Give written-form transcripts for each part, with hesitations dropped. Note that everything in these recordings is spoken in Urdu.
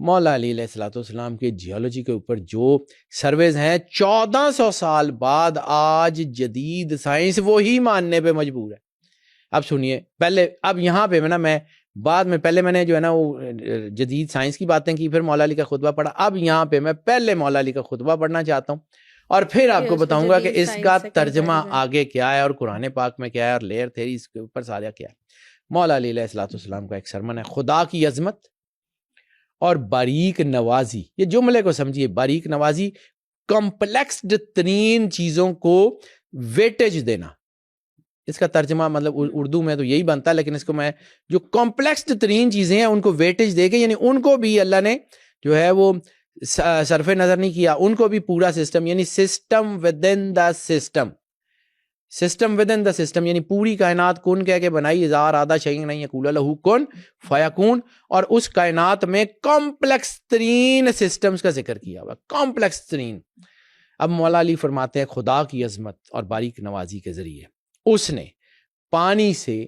مولا علی علیہ الصلوۃ والسلام کے جیولوجی کے اوپر جو سرویز ہیں 1400 سال بعد آج جدید سائنس وہی ماننے پہ مجبور ہے. اب سنیے پہلے، اب یہاں پہ میں بعد میں پہلے میں نے جو ہے نا وہ جدید سائنس کی باتیں کی، پھر مولا علی کا خطبہ پڑھا. اب یہاں پہ میں پہلے مولا علی کا خطبہ پڑھنا چاہتا ہوں اور پھر آپ کو بتاؤں گا کہ اس کا ترجمہ آگے کیا ہے اور قرآن پاک میں کیا ہے اور لیئر تھیری اس کے اوپر سارا کیا ہے. مولا علی علیہ الصلوۃ والسلام کا ایک سرمن ہے خدا کی عظمت اور باریک نوازی. یہ جملے کو سمجھیے، باریک نوازی، کمپلیکسڈ ترین چیزوں کو ویٹیج دینا. اس کا ترجمہ مطلب اردو میں تو یہی بنتا ہے، لیکن اس کو میں جو کمپلیکسڈ ترین چیزیں ہیں ان کو ویٹیج دے کے، یعنی ان کو بھی اللہ نے جو ہے وہ صرف نظر نہیں کیا، ان کو بھی پورا سسٹم، یعنی system with in the system, system with in the system, یعنی پوری کائنات کن کہہ کے بنائی، اذا اراد شیئا ان یقول لہ کن فیکون، اور اس کائنات میں کمپلیکس ترین سسٹمز کا ذکر کیا ہوا، کمپلیکس ترین. اب مولا علی فرماتے ہیں خدا کی عظمت اور باریک نوازی کے ذریعے اس نے پانی سے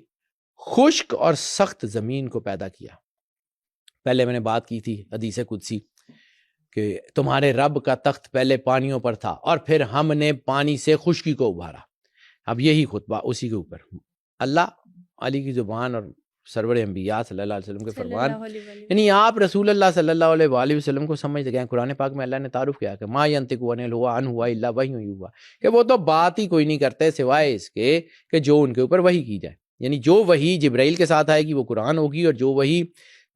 خشک اور سخت زمین کو پیدا کیا. پہلے میں نے بات کی تھی حدیث قدسی کہ تمہارے رب کا تخت پہلے پانیوں پر تھا اور پھر ہم نے پانی سے خشکی کو ابھارا. اب یہی خطبہ اسی کے اوپر اللہ علی کی زبان اور سرور انبیاء صلی اللہ علیہ وسلم کے فرمان، یعنی آپ رسول اللہ صلی اللہ علیہ وآلہ وسلم کو سمجھتے گئے. قرآن پاک میں اللہ نے تعارف کیا کہ ما ینطق عن الہویٰ ان ہوا الا وحی یوحیٰ، کہ وہ تو بات ہی کوئی نہیں کرتے سوائے اس کے کہ جو ان کے اوپر وحی کی جائے. یعنی جو وحی جبرائیل کے ساتھ آئے گی وہ قرآن ہوگی، اور جو وحی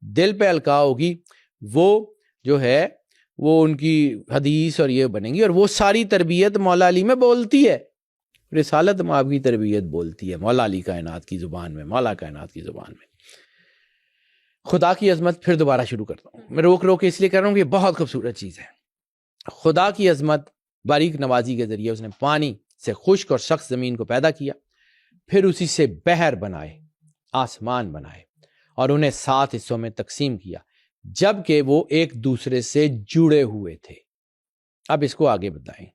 دل پہ القاء ہوگی وہ جو ہے وہ ان کی حدیث اور یہ بنیں گی. اور وہ ساری تربیت مولا علی میں بولتی ہے، رسالت مآب کی تربیت بولتی ہے مولا علی کائنات کی زبان میں، مولا کائنات کی زبان میں. خدا کی عظمت پھر دوبارہ شروع کرتا ہوں، میں روک روک کے اس لیے کر رہا ہوں کہ یہ بہت خوبصورت چیز ہے. خدا کی عظمت باریک نوازی کے ذریعے اس نے پانی سے خشک اور سخت زمین کو پیدا کیا، پھر اسی سے بحر بنائے، آسمان بنائے اور انہیں 7 حصوں میں تقسیم کیا جبکہ وہ ایک دوسرے سے جڑے ہوئے تھے. اب اس کو آگے بتائیں.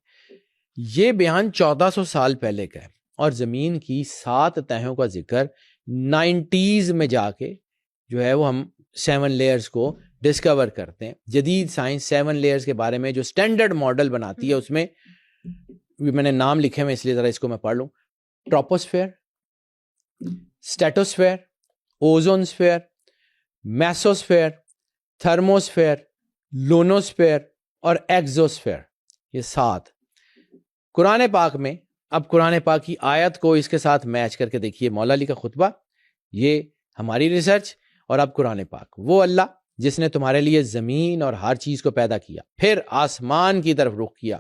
یہ بیان 1400 سال پہلے کا ہے اور زمین کی 7 تہوں کا ذکر 90s میں جا کے جو ہے وہ ہم 7 لیئرز کو ڈسکور کرتے ہیں. جدید سائنس 7 لیئرز کے بارے میں جو سٹینڈرڈ ماڈل بناتی ہے اس میں نے نام لکھے میں اس لیے ذرا اس کو میں پڑھ لوں. ٹروپوسفیئر، اسٹیٹوسفیئر، اوزون اسفیئر، میسوسفیئر، تھرموسفیئر، لونوسفیئر اور ایکزوسفیئر، یہ 7 قرآن پاک میں. اب قرآن پاک کی آیت کو اس کے ساتھ میچ کر کے دیکھیے. مولا علی کا خطبہ، یہ ہماری ریسرچ، اور اب قرآن پاک. وہ اللہ جس نے تمہارے لیے زمین اور ہر چیز کو پیدا کیا، پھر آسمان کی طرف رخ کیا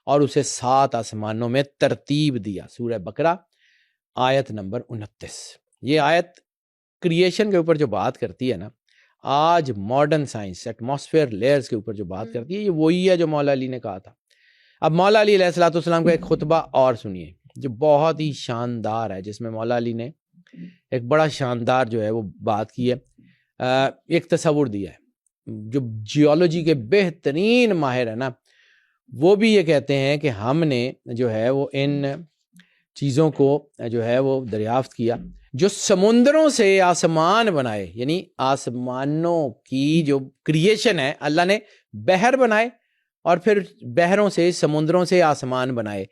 اور اسے 7 آسمانوں میں ترتیب دیا. سورہ بقرہ آیت نمبر 29. یہ آیت کریشن کے اوپر جو بات کرتی ہے نا، آج ماڈرن سائنس ایٹماسفیئر لیئرز کے اوپر جو بات کرتی ہے، یہ وہی ہے جو مولا علی نے کہا تھا. اب مولا علی علیہ الصلوۃ والسلام کا ایک خطبہ اور سنیے جو بہت ہی شاندار ہے، جس میں مولا علی نے ایک بڑا شاندار جو ہے وہ بات کی ہے، ایک تصور دیا ہے. جو جیولوجی کے بہترین ماہر ہیں نا، وہ بھی یہ کہتے ہیں کہ ہم نے جو ہے وہ ان چیزوں کو جو ہے وہ دریافت کیا جو سمندروں سے آسمان بنائے، یعنی آسمانوں کی جو کریشن ہے، اللہ نے بحر بنائے اور پھر بحروں سے، سمندروں سے آسمان بنائے.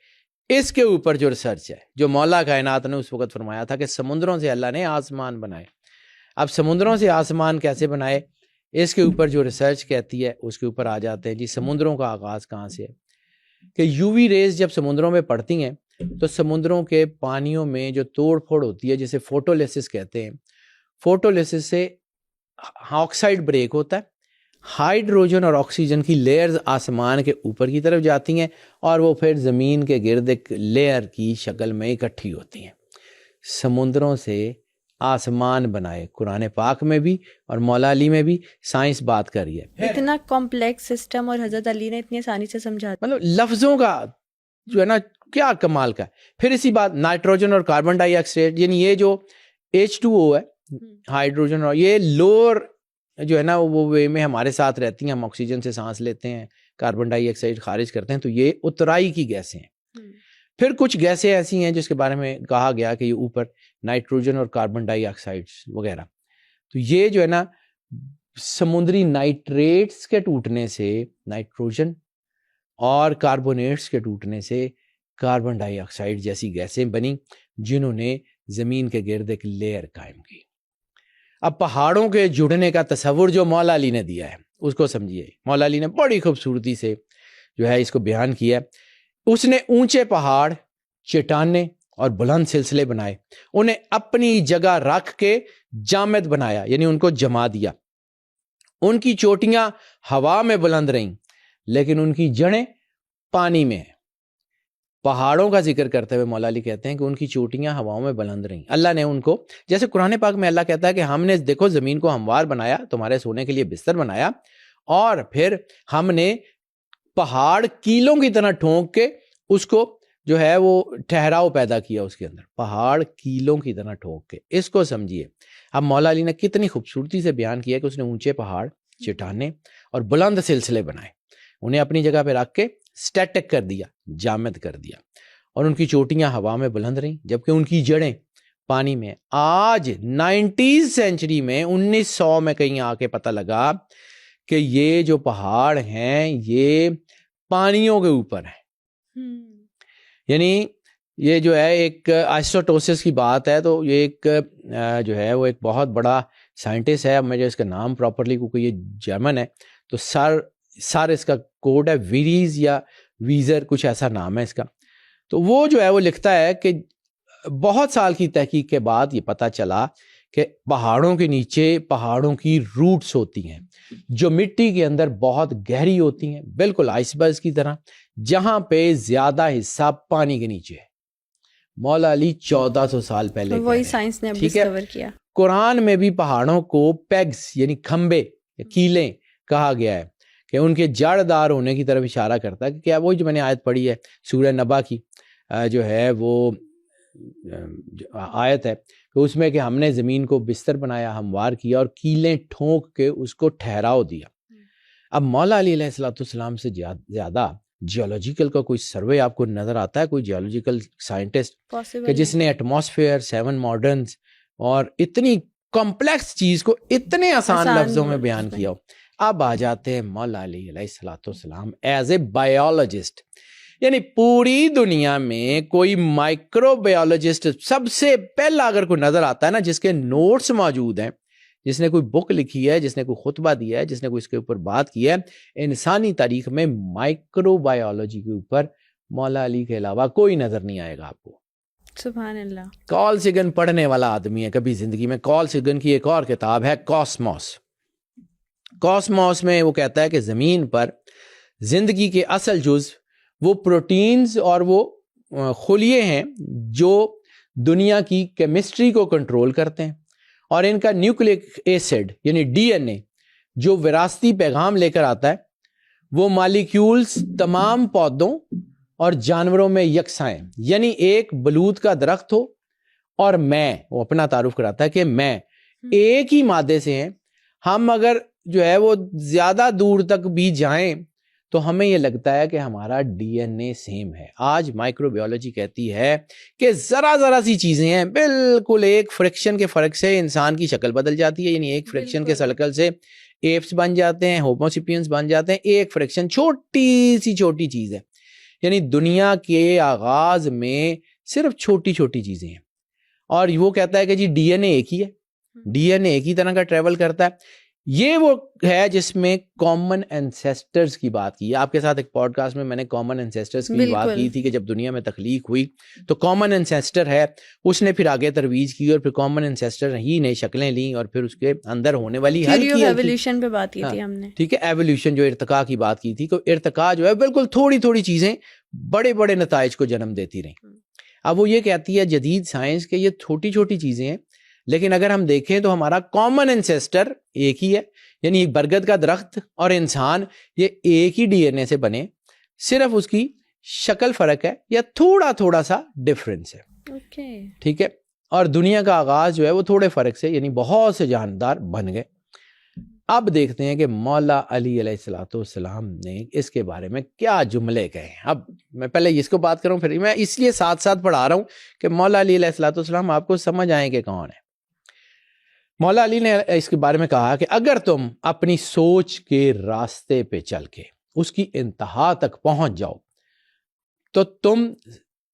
اس کے اوپر جو ریسرچ ہے، جو مولا کائنات نے اس وقت فرمایا تھا کہ سمندروں سے اللہ نے آسمان بنائے. اب سمندروں سے آسمان کیسے بنائے، اس کے اوپر جو ریسرچ کہتی ہے اس کے اوپر آ جاتے ہیں. جی سمندروں کا آغاز کہاں سے ہے کہ یو وی ریز جب سمندروں میں پڑتی ہیں تو سمندروں کے پانیوں میں جو توڑ پھوڑ ہوتی ہے، جسے فوٹولیسس کہتے ہیں، فوٹولیسس سے آکسائڈ بریک ہوتا ہے، ہائیڈروجن اور آکسیجن کی لیئرز آسمان کے اوپر کی طرف جاتی ہیں اور وہ پھر زمین کے گرد ایک لیئر کی شکل میں اکٹھی ہوتی ہیں. سمندروں سے آسمان بنائے، قرآن پاک میں بھی اور مولا علی میں بھی سائنس بات کر رہی ہے. اتنا کمپلیکس سسٹم اور حضرت علی نے اتنی آسانی سے سمجھا، مطلب لفظوں کا جو ہے نا کیا کمال کا ہے. پھر اسی بات نائٹروجن اور کاربن ڈائی آکسائڈ، یعنی یہ جو H2O ہے، ہائیڈروجن، اور یہ لوور جو ہے نا وہ وے میں ہمارے ساتھ رہتی ہیں، ہم آکسیجن سے سانس لیتے ہیں، کاربن ڈائی آکسائڈ خارج کرتے ہیں، تو یہ اترائی کی گیسیں ہیں. پھر کچھ گیسیں ایسی ہیں جس کے بارے میں کہا گیا کہ یہ اوپر نائٹروجن اور کاربن ڈائی آکسائڈ وغیرہ، تو یہ جو ہے نا سمندری نائٹریٹس کے ٹوٹنے سے نائٹروجن اور کاربونیٹس کے ٹوٹنے سے کاربن ڈائی آکسائڈ جیسی گیسیں بنی جنہوں نے زمین کے گرد ایک لیئر قائم کی. اب پہاڑوں کے جڑنے کا تصور جو مولا علی نے دیا ہے اس کو سمجھیے. مولا علی نے بڑی خوبصورتی سے جو ہے اس کو بیان کیا ہے. اس نے اونچے پہاڑ، چٹانیں اور بلند سلسلے بنائے، انہیں اپنی جگہ رکھ کے جامد بنایا، یعنی ان کو جما دیا. ان کی چوٹیاں ہوا میں بلند رہیں لیکن ان کی جڑیں پانی میں ہیں. پہاڑوں کا ذکر کرتے ہوئے مولا علی کہتے ہیں کہ ان کی چوٹیاں ہواؤں میں بلند رہیں. اللہ نے ان کو، جیسے قرآن پاک میں اللہ کہتا ہے کہ ہم نے دیکھو زمین کو ہموار بنایا، تمہارے سونے کے لیے بستر بنایا، اور پھر ہم نے پہاڑ کیلوں کی طرح ٹھونک کے اس کو جو ہے وہ ٹھہراؤ پیدا کیا اس کے اندر. پہاڑ کیلوں کی طرح ٹھونک کے، اس کو سمجھیے. اب مولا علی نے کتنی خوبصورتی سے بیان کیا کہ اس نے اونچے پہاڑ، چٹانیں اور بلند سلسلے بنائے، انہیں اپنی جگہ پہ رکھ کے سٹیٹک کر دیا، جامد کر دیا، اور ان کی چوٹیاں ہوا میں بلند رہیں جبکہ ان کی جڑیں پانی میں. آج 19 سینچری میں 1900 میں کہیں آ کے پتہ لگا کہ یہ جو پہاڑ ہیں یہ پانیوں کے اوپر ہیں. یعنی یہ جو ہے ایک آئسوٹوسس کی بات ہے، تو یہ ایک جو ہے وہ ایک بہت بڑا سائنٹسٹ ہے. اب مجھے اس کا نام پراپرلی، کیونکہ یہ جرمن ہے، تو سر اس کا کوڈ ہے ویریز یا ویزر، کچھ ایسا نام ہے اس کا. تو وہ جو ہے وہ لکھتا ہے کہ بہت سال کی تحقیق کے بعد یہ پتہ چلا کہ پہاڑوں کے نیچے پہاڑوں کی روٹس ہوتی ہیں جو مٹی کے اندر بہت گہری ہوتی ہیں، بالکل آئس برگز کی طرح، جہاں پہ زیادہ حصہ پانی کے نیچے ہے. مولا علی 1400 سال پہلے وہی سائنس نے اب ڈسکور کیا. قرآن میں بھی پہاڑوں کو پیگز یعنی کھمبے یا کیلیں کہا گیا ہے کہ ان کے جڑ دار ہونے کی طرف اشارہ کرتا ہے. کہ کیا وہی جو میں نے آیت پڑھی ہے سورہ نبا کی، جو ہے وہ آیت ہے کہ اس میں کہ ہم نے زمین کو بستر بنایا، ہموار کیا اور کیلیں ٹھونک کے اس کو ٹھہراؤ دیا. اب مولا علی علیہ السلام سے زیادہ جیولوجیکل کا کوئی سروے آپ کو نظر آتا ہے؟ کوئی جیولوجیکل سائنٹسٹ کہ جس نے ایٹماسفیئر، 7 ماڈرنز اور اتنی کمپلیکس چیز کو اتنے آسان لفظوں میں بیان کیا ہو. اب آ جاتے ہیں مولا علی علیہ السلام ایز اے بایولوجسٹ. یعنی پوری دنیا میں کوئی مائکرو بایولوجسٹ سب سے پہلا اگر کوئی نظر آتا ہے نا، جس کے نوٹس موجود ہیں، جس نے کوئی بک لکھی ہے، جس نے کوئی خطبہ دیا ہے، جس نے کوئی اس کے اوپر بات کی ہے انسانی تاریخ میں، مائکرو بایولوجی کے اوپر مولا علی کے علاوہ کوئی نظر نہیں آئے گا آپ کو. سبحان اللہ. کارل سیگن پڑھنے والا آدمی ہے کبھی زندگی میں. کارل سیگن کی ایک اور کتاب ہے کاسموس. کاسموس میں وہ کہتا ہے کہ زمین پر زندگی کے اصل جز وہ پروٹینز اور وہ خلیے ہیں جو دنیا کی کیمسٹری کو کنٹرول کرتے ہیں، اور ان کا نیوکلک ایسڈ یعنی ڈی این اے جو وراثتی پیغام لے کر آتا ہے، وہ مالیکیولز تمام پودوں اور جانوروں میں یکساں ہیں. یعنی ایک بلوط کا درخت ہو اور میں، وہ اپنا تعارف کراتا ہے کہ میں ایک ہی مادے سے ہیں. ہم اگر جو ہے وہ زیادہ دور تک بھی جائیں تو ہمیں یہ لگتا ہے کہ ہمارا ڈی این اے سیم ہے. آج مائکرو بایولوجی کہتی ہے کہ ذرا سی چیزیں ہیں، بالکل ایک فریکشن کے فرق سے انسان کی شکل بدل جاتی ہے. یعنی ایک فریکشن کے سرکل سے ایپس بن جاتے ہیں، ہومو سیپینز بن جاتے ہیں. ایک فریکشن چھوٹی چیز ہے. یعنی دنیا کے آغاز میں صرف چھوٹی چیزیں ہیں، اور وہ کہتا ہے کہ جی ڈی این اے ایک ہی ہے، ڈی این اے ایک ہی طرح کا ٹریول کرتا ہے. یہ وہ ہے جس میں کامن اینسیسٹرز کی بات کی ہے. آپ کے ساتھ ایک پوڈ کاسٹ میں نے کامن اینسیسٹرز کی بات کی تھی کہ جب دنیا میں تخلیق ہوئی تو کامن اینسیسٹر ہے، اس نے پھر آگے ترویج کی اور پھر کامن اینسیسٹر ہی نئی شکلیں لیں اور پھر اس کے اندر ہونے والی ایوولوشن پہ بات کی تھی ہم نے. ٹھیک ہے، ایوولوشن جو ارتقاء کی بات کی تھی، کہ ارتقاء جو ہے بالکل تھوڑی چیزیں بڑے نتائج کو جنم دیتی رہیں. اب وہ یہ کہتی ہے جدید سائنس کہ یہ چھوٹی چیزیں ہیں، لیکن اگر ہم دیکھیں تو ہمارا کامن اینسیسٹر ایک ہی ہے. یعنی ایک برگد کا درخت اور انسان یہ ایک ہی ڈی این اے سے بنے، صرف اس کی شکل فرق ہے یا تھوڑا سا ڈفرنس ہے. ٹھیک ہے، اور دنیا کا آغاز جو ہے وہ تھوڑے فرق سے یعنی بہت سے جاندار بن گئے. اب دیکھتے ہیں کہ مولا علی علیہ السلام نے اس کے بارے میں کیا جملے کہے ہیں. اب میں پہلے اس کو بات کروں، پھر میں اس لیے ساتھ پڑھا رہا ہوں کہ مولا علی علیہ السلام آپ کو سمجھ آئیں کہ کون ہے. مولا علی نے اس کے بارے میں کہا کہ اگر تم اپنی سوچ کے راستے پہ چل کے اس کی انتہا تک پہنچ جاؤ تو تم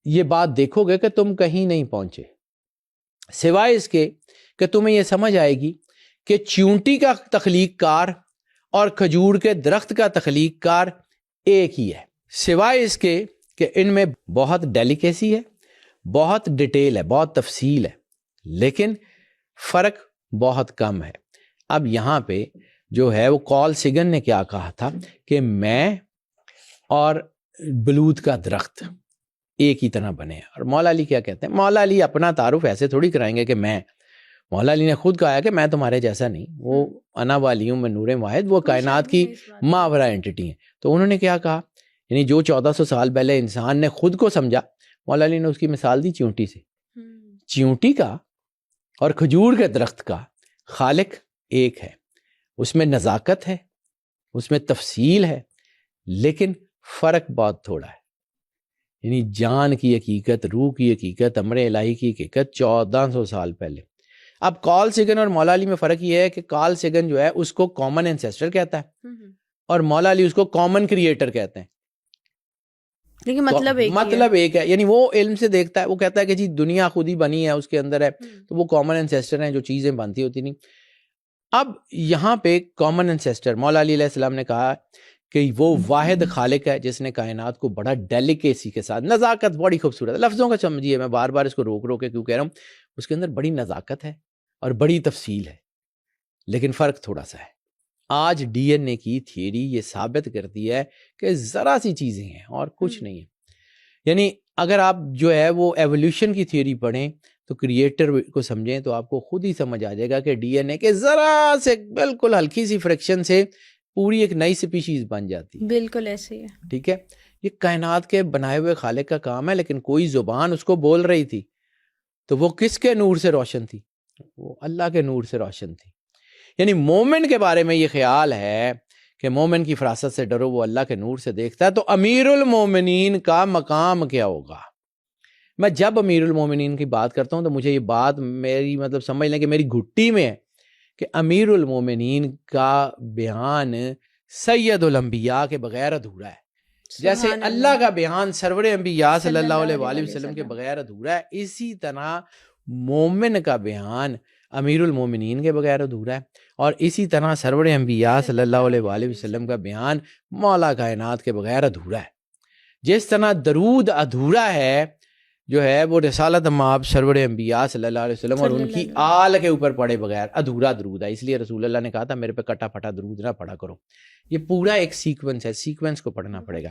یہ بات دیکھو گے کہ تم کہیں نہیں پہنچے، سوائے اس کے کہ تمہیں یہ سمجھ آئے گی کہ چیونٹی کا تخلیق کار اور کھجور کے درخت کا تخلیق کار ایک ہی ہے، سوائے اس کے کہ ان میں بہت ڈیلیکیسی ہے، بہت ڈیٹیل ہے، بہت تفصیل ہے، لیکن فرق بہت کم ہے۔ اب یہاں پہ جو ہے وہ کارل سیگن نے کیا کہا تھا کہ میں اور بلوط کا درخت ایک ہی طرح بنے ہیں، اور مولا علی کیا کہتے ہیں؟ مولا علی اپنا تعارف ایسے تھوڑی کرائیں گے کہ مولا علی نے خود کہا ہے کہ میں تمہارے جیسا نہیں، وہ انا والی ہوں میں نور واحد، وہ کائنات کی ماورا اینٹی ہیں۔ تو انہوں نے کیا کہا، یعنی جو 1400 سال پہلے انسان نے خود کو سمجھا، مولا علی نے اس کی مثال دی چیونٹی سے۔ چیونٹی کا اور کھجور کے درخت کا خالق ایک ہے، اس میں نزاکت ہے، اس میں تفصیل ہے، لیکن فرق بہت تھوڑا ہے۔ یعنی جان کی حقیقت، روح کی حقیقت، امر الہی کی حقیقت 1400 سال پہلے۔ اب کارل سیگن اور مولا علی میں فرق یہ ہے کہ کارل سیگن جو ہے اس کو کامن انسیسٹر کہتا ہے اور مولا علی اس کو کامن کریٹر کہتے ہیں، لیکن مطلب ایک ہے۔ یعنی وہ علم سے دیکھتا ہے، وہ کہتا ہے کہ جی دنیا خود ہی بنی ہے، اس کے اندر ہے، تو وہ کامن انسیسٹر ہیں، جو چیزیں بنتی ہوتی نہیں۔ اب یہاں پہ کامن انسیسٹر مولا علی علیہ السلام نے کہا کہ وہ واحد خالق ہے جس نے کائنات کو بڑا ڈیلیکیسی کے ساتھ، نزاکت بڑی خوبصورت ہے، لفظوں کا سمجھیے، میں بار بار اس کو روک کے کیوں کہہ رہا ہوں، اس کے اندر بڑی نزاکت ہے اور بڑی تفصیل ہے، لیکن فرق تھوڑا سا ہے۔ آج ڈی این اے کی تھیوری یہ ثابت کرتی ہے کہ ذرا سی چیزیں ہیں اور کچھ نہیں ہے۔ یعنی اگر آپ جو ہے وہ ایولیوشن کی تھیوری پڑھیں تو کریٹر کو سمجھیں تو آپ کو خود ہی سمجھ آ جائے گا کہ ڈی این اے کے ذرا سے بالکل ہلکی سی فریکشن سے پوری ایک نئی سپیشیز بن جاتی ہے۔ بالکل ایسے ہی ہے، ٹھیک ہے۔ یہ کائنات کے بنائے ہوئے خالق کا کام ہے، لیکن کوئی زبان اس کو بول رہی تھی تو وہ کس کے نور سے روشن تھی؟ وہ اللہ کے نور سے روشن تھی۔ یعنی مومن کے بارے میں یہ خیال ہے کہ مومن کی فراست سے ڈرو، وہ اللہ کے نور سے دیکھتا ہے، تو امیر المومنین کا مقام کیا ہوگا؟ میں جب امیر المومنین کی بات کرتا ہوں تو مجھے یہ بات میری مطلب سمجھ لیں کہ میری گھٹی میں ہے کہ امیر المومنین کا بیان سید الانبیاء کے بغیر ادھورا ہے۔ جیسے اللہ کا بیان سرور انبیاء صلی اللہ علیہ وآلہ وسلم کے بغیر ادھورا ہے، اسی طرح مومن کا بیان امیر المومنین کے بغیر ادھورا ہے، اور اسی طرح سرور انبیاء صلی اللہ علیہ وآلہ وسلم کا بیان مولا کائنات کے بغیر ادھورا ہے۔ جس طرح درود ادھورا ہے جو ہے وہ رسالت مآب سرور انبیاء صلی اللہ علیہ وسلم اور ان کی آل کے اوپر پڑھے بغیر ادھورا درود ہے، اس لیے رسول اللہ نے کہا تھا میرے پہ کٹا پھٹا درود نہ پڑھا کرو۔ یہ پورا ایک سیکوینس ہے، سیکوینس کو پڑھنا پڑے گا۔